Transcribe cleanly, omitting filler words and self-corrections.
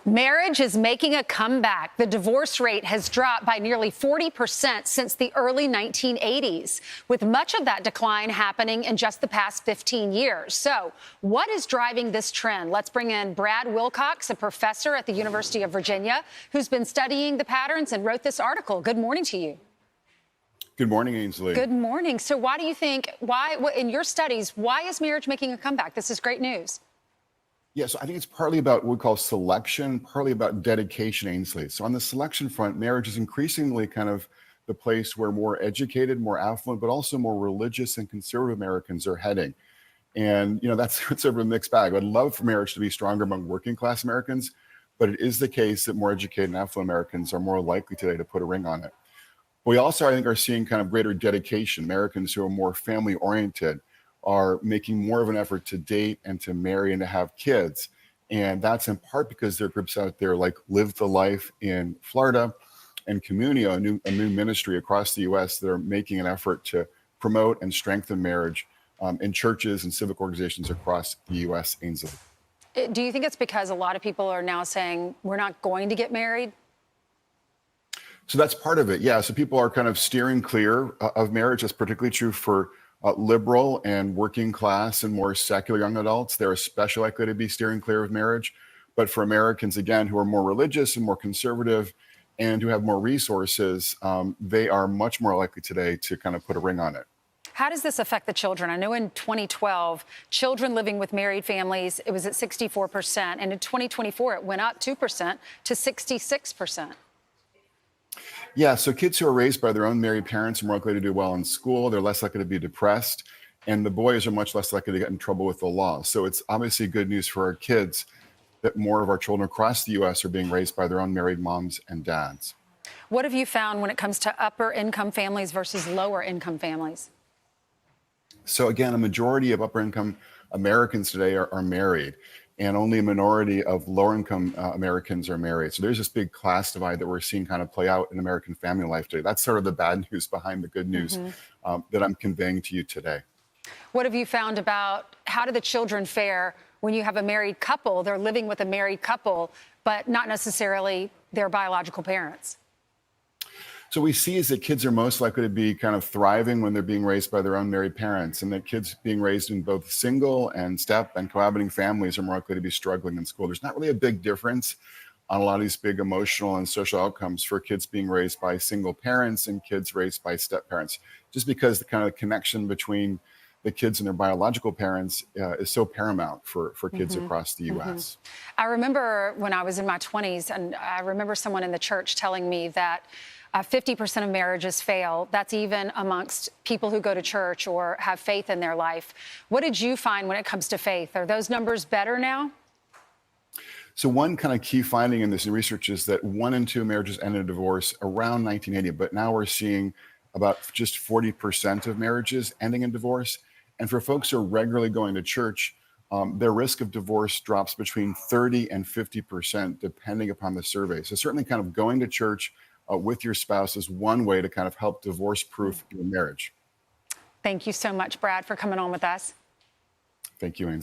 Marriage is making a comeback. The divorce rate has dropped by nearly 40% since the early 1980s, with much of that decline happening in just the past 15 years. So what is driving this trend? Let's bring in Brad Wilcox, a professor at the University of Virginia, who's been studying the patterns and wrote this article. Good morning to you. Good morning, Ainsley. Good morning. So why do you think, in your studies, why is marriage making a comeback? This is great news. Yeah, so I think it's partly about what we call selection, partly about dedication, Ainsley. So on the selection front, marriage is increasingly kind of the place where more educated, more affluent, but also more religious and conservative Americans are heading. And, that's sort of a mixed bag. I'd love for marriage to be stronger among working class Americans, but it is the case that more educated and affluent Americans are more likely today to put a ring on it. We also, I think, are seeing kind of greater dedication. Americans who are more family oriented are making more of an effort to date and to marry and to have kids. And that's in part because there are groups out there like Live the Life in Florida and Communio, a new ministry across the U.S. that are making an effort to promote and strengthen marriage in churches and civic organizations across the U.S. Ainsley. Do you think it's because a lot of people are now saying we're not going to get married? So that's part of it. Yeah. So people are kind of steering clear of marriage. That's particularly true for liberal and working class and more secular young adults. They're especially likely to be steering clear of marriage. But for Americans, again, who are more religious and more conservative and who have more resources, they are much more likely today to kind of put a ring on it. How does this affect the children? I know in 2012, children living with married families, it was at 64%. And in 2024, it went up 2% to 66%. Yeah, so kids who are raised by their own married parents are more likely to do well in school. They're less likely to be depressed. And the boys are much less likely to get in trouble with the law. So it's obviously good news for our kids that more of our children across the U.S. are being raised by their own married moms and dads. What have you found when it comes to upper income families versus lower income families? So again, a majority of upper income Americans today are married, and only a minority of lower income Americans are married. So there's this big class divide that we're seeing kind of play out in American family life today. That's sort of the bad news behind the good news that I'm conveying to you today. What have you found about how do the children fare when you have a married couple? They're living with a married couple, but not necessarily their biological parents. So we see is that kids are most likely to be kind of thriving when they're being raised by their own married parents, and that kids being raised in both single and step and cohabiting families are more likely to be struggling in school. There's not really a big difference on a lot of these big emotional and social outcomes for kids being raised by single parents and kids raised by step parents, just because the kind of connection between the kids and their biological parents is so paramount for kids across the U.S. I remember when I was in my 20s, and I remember someone in the church telling me that 50% of marriages fail. That's even amongst people who go to church or have faith in their life. What did you find when it comes to faith? Are those numbers better now? So one kind of key finding in this research is that 1 in 2 marriages end in divorce around 1980, but now we're seeing about just 40% of marriages ending in divorce. And for folks who are regularly going to church, their risk of divorce drops between 30 and 50%, depending upon the survey. So certainly kind of going to church with your spouse is one way to kind of help divorce-proof your marriage. Thank you so much, Brad, for coming on with us. Thank you, Ainsley.